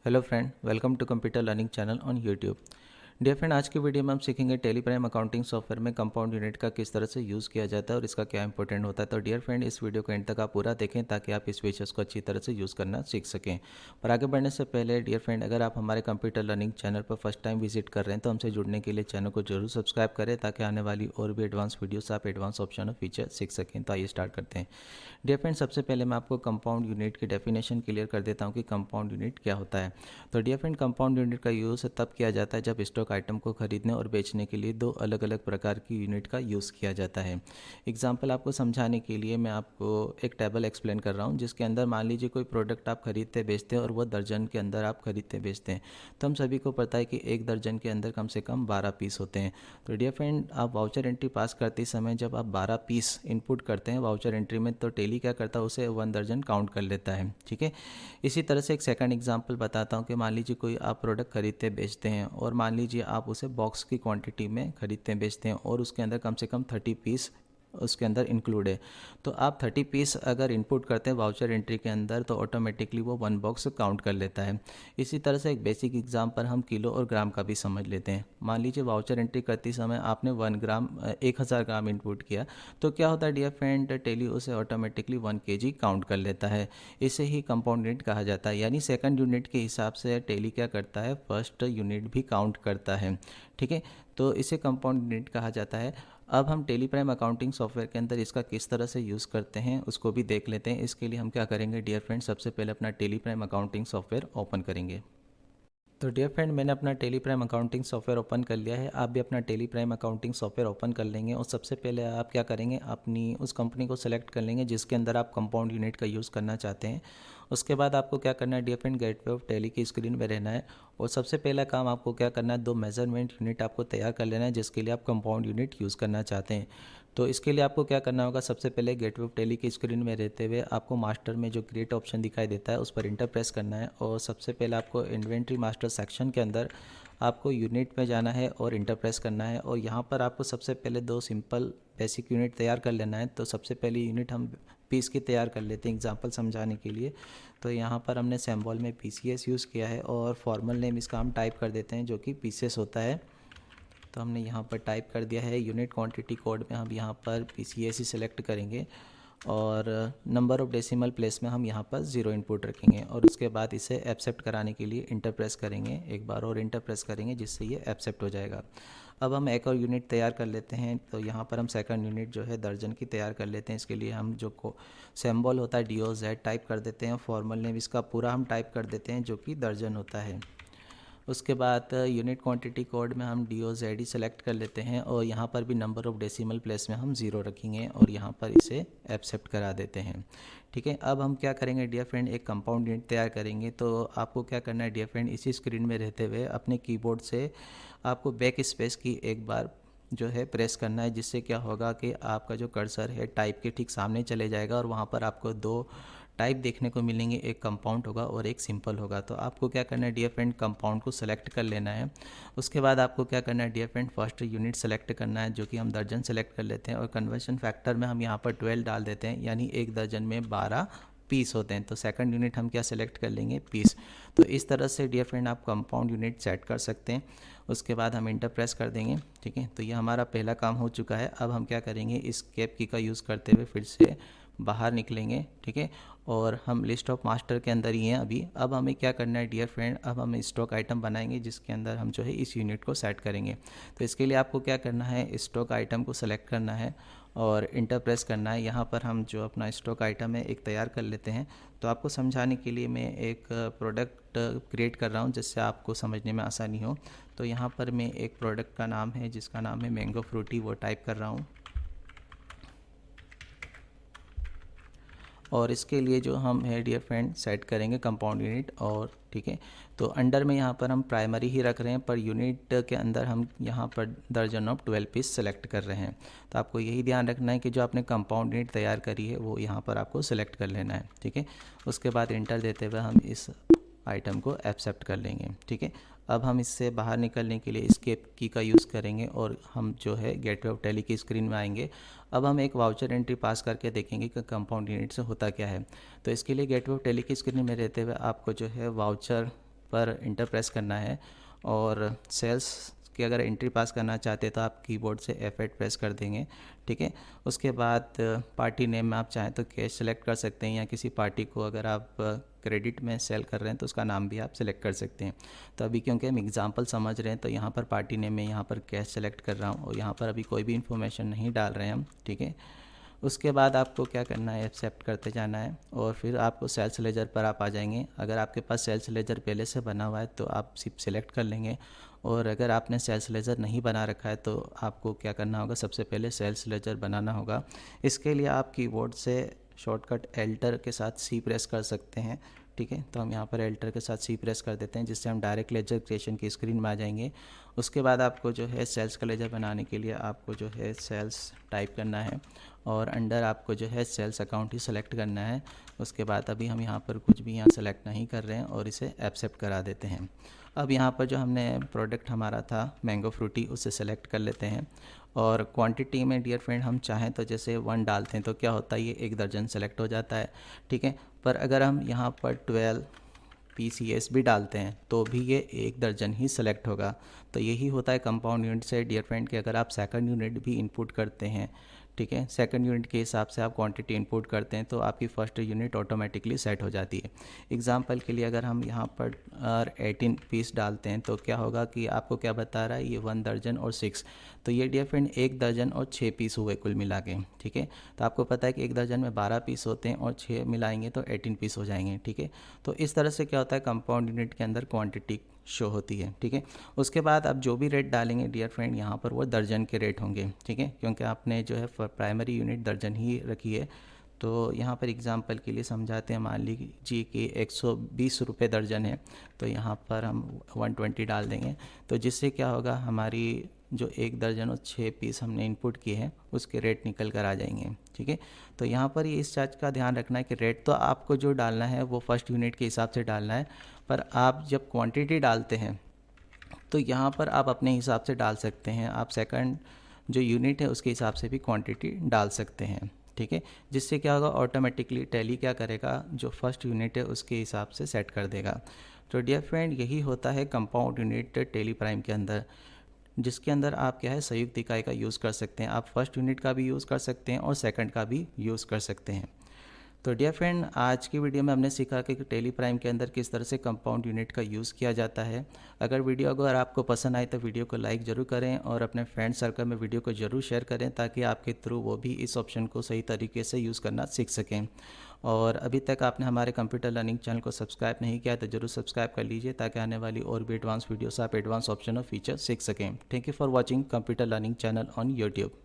Hello friend, welcome to computer learning channel on YouTube. Dear friend, आज की video में हम सीखेंगे टेली प्राइम अकाउंटिंग सॉफ्टवेयर में कंपाउंड यूनिट का किस तरह से यूज़ किया जाता है और इसका क्या इंपॉर्टेंट होता है। तो डियर फ्रेंड, इस वीडियो को एंड तक आप पूरा देखें ताकि आप इस फीचर्स को अच्छी तरह से यूज़ करना सीख सकें। पर आगे बढ़ने से पहले डियर फ्रेंड, अगर आप हमारे कंप्यूटर लर्निंग चैनल पर फर्स्ट टाइम विजिट कर रहे हैं तो हमसे जुड़ने के लिए चैनल को जरूर सब्सक्राइब करें ताकि आने वाली और भी एडवांस वीडियोस आप एडवांस ऑप्शन और फीचर सीख सकें। तो आइए स्टार्ट करते हैं। डियर फ्रेंड, सबसे पहले मैं आपको कंपाउंड यूनिट की डेफिनेशन क्लियर कर देता हूँ कि कंपाउंड यूनिट क्या होता है। तो डियर फ्रेंड, कंपाउंड यूनिट का यूज़ तब किया जाता है जब स्टॉक आइटम को खरीदने और बेचने के लिए दो अलग अलग प्रकार की यूनिट का यूज़ किया जाता है। एग्जाम्पल आपको समझाने के लिए मैं आपको एक टेबल एक्सप्लेन कर रहा हूँ जिसके अंदर मान लीजिए कोई प्रोडक्ट आप खरीदते बेचते हैं और वो दर्जन के अंदर आप खरीदते बेचते हैं। तो हम सभी को पता है कि एक दर्जन के अंदर कम से कम 12 पीस होते हैं। तो डियर फ्रेंड, आप वाउचर एंट्री पास करते समय जब आप 12 पीस इनपुट करते हैं वाउचर एंट्री में, तो टेली क्या करता है, उसे 1 दर्जन काउंट कर लेता है। ठीक है। इसी तरह से एक सेकंड एग्जांपल बताता हूँ कि मान लीजिए कोई आप प्रोडक्ट खरीदते बेचते हैं और मान लीजिए आप उसे बॉक्स की क्वांटिटी में खरीदते बेचते हैं और उसके अंदर कम से कम 30 पीस उसके अंदर इंक्लूड है। तो आप 30 पीस अगर इनपुट करते हैं वाउचर एंट्री के अंदर तो ऑटोमेटिकली वो 1 बॉक्स काउंट कर लेता है। इसी तरह से एक बेसिक एग्जांपल हम किलो और ग्राम का भी समझ लेते हैं। मान लीजिए वाउचर एंट्री करते समय आपने 1000 ग्राम इनपुट किया, तो क्या होता है डियर फ्रेंड, टेली उसे ऑटोमेटिकली 1 केजी काउंट कर लेता है। इसे ही कंपाउंड यूनिट कहा जाता है। यानी सेकंड यूनिट के हिसाब से टेली क्या करता है, फर्स्ट यूनिट भी काउंट करता है। ठीक है। तो इसे कंपाउंड यूनिट कहा जाता है। अब हम टेली प्राइम अकाउंटिंग सॉफ्टवेयर के अंदर इसका किस तरह से यूज़ करते हैं उसको भी देख लेते हैं। इसके लिए हम क्या करेंगे डियर फ्रेंड, सबसे पहले अपना tele Prime accounting software open करेंगे। तो डियर फ्रेंड, मैंने अपना tele Prime accounting software open कर लिया है। आप भी अपना tele Prime accounting software open कर लेंगे और सबसे पहले आप क्या करेंगे, अपनी उस कंपनी को सेलेक्ट कर लेंगे जिसके अंदर आप कंपाउंड यूनिट का यूज़ करना चाहते हैं। उसके बाद आपको क्या करना है dear friend, gateway of Tally की स्क्रीन में रहना है और सबसे पहला काम आपको क्या करना है, 2 मेजरमेंट यूनिट आपको तैयार कर लेना है जिसके लिए आप कंपाउंड यूनिट यूज़ करना चाहते हैं। तो इसके लिए आपको क्या करना होगा, सबसे पहले गेटवे ऑफ टेली की स्क्रीन में रहते हुए आपको मास्टर में जो क्रिएट ऑप्शन दिखाई देता है उस पर इंटर प्रेस करना है और सबसे पहले आपको इन्वेंट्री मास्टर सेक्शन के अंदर आपको यूनिट में जाना है और इंटर प्रेस करना है और यहाँ पर आपको सबसे पहले 2 सिंपल बेसिक यूनिट तैयार कर लेना है। तो सबसे पहली यूनिट हम पीस की तैयार कर लेते हैं एग्जांपल समझाने के लिए। तो यहाँ पर हमने सिंबल में पीसीएस यूज़ किया है और फॉर्मल नेम इसका हम टाइप कर देते हैं जो कि पीसीएस होता है। तो हमने यहाँ पर टाइप कर दिया है। यूनिट क्वांटिटी कोड में हम यहाँ पर पीसीएस ही सिलेक्ट करेंगे और नंबर ऑफ डेसिमल प्लेस में हम यहाँ पर 0 इनपुट रखेंगे और उसके बाद इसे एक्सेप्ट कराने के लिए इंटर प्रेस करेंगे, एक बार और इंटर प्रेस करेंगे जिससे ये एक्सेप्ट हो जाएगा। अब हम एक और यूनिट तैयार कर लेते हैं। तो यहाँ पर हम सेकंड यूनिट जो है दर्जन की तैयार कर लेते हैं। इसके लिए हम जो सिंबल होता है DOZ टाइप कर देते हैं, फॉर्मल नेम इसका पूरा हम टाइप कर देते हैं जो कि दर्जन होता है। उसके बाद यूनिट क्वांटिटी कोड में हम DOZD सेलेक्ट कर लेते हैं और यहाँ पर भी नंबर ऑफ़ डेसिमल प्लेस में हम 0 रखेंगे और यहाँ पर इसे एक्सेप्ट करा देते हैं। ठीक है। अब हम क्या करेंगे डियर फ्रेंड, एक कंपाउंड यूनिट तैयार करेंगे। तो आपको क्या करना है डियर फ्रेंड, इसी स्क्रीन में रहते हुए अपने कीबोर्ड से आपको बैक स्पेस की एक बार जो है प्रेस करना है, जिससे क्या होगा कि आपका जो कर्सर है टाइप के ठीक सामने चले जाएगा और वहाँ पर आपको 2 टाइप देखने को मिलेंगे, एक कंपाउंड होगा और एक सिंपल होगा। तो आपको क्या करना है डियर फ्रेंड, कंपाउंड को सेलेक्ट कर लेना है। उसके बाद आपको क्या करना है dear friend, first unit select करना है जो कि हम दर्जन सेलेक्ट कर लेते हैं और कन्वर्शन फैक्टर में हम यहाँ पर 12 डाल देते हैं, यानी एक दर्जन में 12 पीस होते हैं। तो सेकंड यूनिट हम क्या सेलेक्ट कर लेंगे, पीस। तो इस तरह से डियर फ्रेंड आप कंपाउंड यूनिट सेट कर सकते हैं। उसके बाद हम इंटर प्रेस कर देंगे। ठीक है। तो ये हमारा पहला काम हो चुका है। अब हम क्या करेंगे, एस्केप की का यूज़ करते हुए फिर से बाहर निकलेंगे। ठीक है। और हम लिस्ट ऑफ मास्टर के अंदर ही हैं अभी। अब हमें क्या करना है डियर फ्रेंड, अब हम स्टॉक आइटम बनाएंगे जिसके अंदर हम जो है इस यूनिट को सेट करेंगे। तो इसके लिए आपको क्या करना है, स्टॉक आइटम को सेलेक्ट करना है और इंटर प्रेस करना है। यहाँ पर हम जो अपना स्टॉक आइटम है एक तैयार कर लेते हैं। तो आपको समझाने के लिए मैं एक प्रोडक्ट क्रिएट कर रहा हूँ जिससे आपको समझने में आसानी हो। तो यहाँ पर मैं एक प्रोडक्ट का नाम है जिसका नाम है मैंगो फ्रूटी, वो टाइप कर रहा हूँ। और इसके लिए जो हम है डियर फ्रेंड सेट करेंगे कंपाउंड यूनिट और ठीक है। तो अंडर में यहाँ पर हम प्राइमरी ही रख रहे हैं पर यूनिट के अंदर हम यहाँ पर दर्जन ऑफ 12 पीस सेलेक्ट कर रहे हैं। तो आपको यही ध्यान रखना है कि जो आपने कंपाउंड यूनिट तैयार करी है वो यहाँ पर आपको सेलेक्ट कर लेना है। ठीक है। उसके बाद इंटर देते हुए हम इस आइटम को एक्सेप्ट कर लेंगे। ठीक है। अब हम इससे बाहर निकलने के लिए एस्केप की का यूज़ करेंगे और हम जो है गेटवे ऑफ टेली की स्क्रीन में आएंगे। अब हम एक वाउचर एंट्री पास करके देखेंगे कि कंपाउंड यूनिट से होता क्या है। तो इसके लिए गेटवे ऑफ टेली की स्क्रीन में रहते हुए आपको जो है वाउचर पर इंटर प्रेस करना है और सेल्स की अगर एंट्री पास करना चाहते हैं तो आप कीबोर्ड से F8 प्रेस कर देंगे, ठीक है। उसके बाद पार्टी नेम में आप चाहें तो कैश सेलेक्ट कर सकते हैं या किसी पार्टी को अगर आप क्रेडिट में सेल कर रहे हैं तो उसका नाम भी आप सेलेक्ट कर सकते हैं। तो अभी क्योंकि हम एग्जांपल समझ रहे हैं तो यहाँ पर पार्टी नेम में यहाँ पर कैश सेलेक्ट कर रहा हूँ और यहाँ पर अभी कोई भी इन्फॉर्मेशन नहीं डाल रहे हैं हम, ठीक है। उसके बाद आपको क्या करना है, एक्सेप्ट करते जाना है और फिर आपको सेल्स लेजर पर आप आ जाएंगे। अगर आपके पास सेल्स लेजर पहले से बना हुआ है तो आप सिर्फ सेलेक्ट कर लेंगे, और अगर आपने सेल्स लेजर नहीं बना रखा है तो आपको क्या करना होगा, सबसे पहले सेल्स लेजर बनाना होगा। इसके लिए आप कीबोर्ड से शॉर्टकट एल्टर के साथ सी प्रेस कर सकते हैं, ठीक है। तो हम यहाँ पर एल्टर के साथ सी प्रेस कर देते हैं जिससे हम डायरेक्ट लेजर क्रिएशन की स्क्रीन में आ जाएंगे। उसके बाद आपको जो है सेल्स का लेजर बनाने के लिए आपको जो है सेल्स टाइप करना है और अंडर आपको जो है सेल्स अकाउंट ही सेलेक्ट करना है। उसके बाद अभी हम यहाँ पर कुछ भी यहाँ सेलेक्ट नहीं कर रहे हैं और इसे एक्सेप्ट करा देते हैं। अब यहाँ पर जो हमने प्रोडक्ट हमारा था मैंगो फ्रूटी उसे सेलेक्ट कर लेते हैं और क्वांटिटी में डियर फ्रेंड हम चाहें तो जैसे 1 डालते हैं तो क्या होता है, ये 1 दर्जन सेलेक्ट हो जाता है, ठीक है। पर अगर हम यहाँ पर 12 PCS भी डालते हैं तो भी ये 1 दर्जन ही सेलेक्ट होगा। तो यही होता है कंपाउंड यूनिट से डियर फ्रेंड कि अगर आप सेकंड यूनिट भी इनपुट करते हैं, ठीक है, सेकंड यूनिट के हिसाब से आप क्वांटिटी इनपुट करते हैं तो आपकी फर्स्ट यूनिट ऑटोमेटिकली सेट हो जाती है। एग्जांपल के लिए अगर हम यहाँ पर 18 पीस डालते हैं तो क्या होगा कि आपको क्या बता रहा है, ये 1 दर्जन और 6, तो ये डियर फ्रेंड 1 दर्जन और 6 पीस हुए कुल मिला के, ठीक है। तो आपको पता है कि 1 दर्जन में 12 पीस होते हैं और 6 मिलाएंगे तो 18 पीस हो जाएंगे, ठीक है। तो इस तरह से क्या होता है, कंपाउंड यूनिट के अंदर क्वांटिटी शो होती है, ठीक है। उसके बाद आप जो भी रेट डालेंगे डियर फ्रेंड यहाँ पर वो दर्जन के रेट होंगे, ठीक है, क्योंकि आपने जो है प्राइमरी यूनिट दर्जन ही रखी है। तो यहाँ पर एग्जांपल के लिए समझाते हैं, मान लीजिए कि 120 रुपये दर्जन है तो यहाँ पर हम 120 डाल देंगे, तो जिससे क्या होगा, हमारी जो 1 दर्जन और 6 पीस हमने इनपुट किए हैं उसके रेट निकल कर आ जाएंगे, ठीक है। तो यहाँ पर ये इस चीज़ का ध्यान रखना है कि रेट तो आपको जो डालना है वो फर्स्ट यूनिट के हिसाब से डालना है, पर आप जब क्वांटिटी डालते हैं तो यहाँ पर आप अपने हिसाब से डाल सकते हैं। आप सेकंड जो यूनिट है उसके हिसाब से भी क्वांटिटी डाल सकते हैं, ठीक है। जिससे क्या होगा, ऑटोमेटिकली टैली क्या करेगा, जो फर्स्ट यूनिट है उसके हिसाब से सेट कर देगा। तो डियर फ्रेंड यही होता है कंपाउंड यूनिट टैली प्राइम के अंदर, जिसके अंदर आप क्या है संयुक्त इकाई का यूज़ कर सकते हैं। आप फर्स्ट यूनिट का भी यूज़ कर सकते हैं और सेकंड का भी यूज़ कर सकते हैं। तो डियर फ्रेंड आज की वीडियो में हमने सीखा कि टैली प्राइम के अंदर किस तरह से कंपाउंड यूनिट का यूज़ किया जाता है। अगर आपको पसंद आए तो वीडियो को लाइक ज़रूर करें और अपने फ्रेंड सर्कल में वीडियो को ज़रूर शेयर करें ताकि आपके थ्रू वो भी इस ऑप्शन को सही तरीके से यूज़ करना सीख सकें। और अभी तक आपने हमारे कंप्यूटर लर्निंग चैनल को सब्सक्राइब नहीं किया तो ज़रूर सब्सक्राइब कर लीजिए ताकि आने वाली और भी एडवांस वीडियो से आप एडवांस ऑप्शन और फीचर सीख सकें। Thank you for watching computer learning channel on YouTube.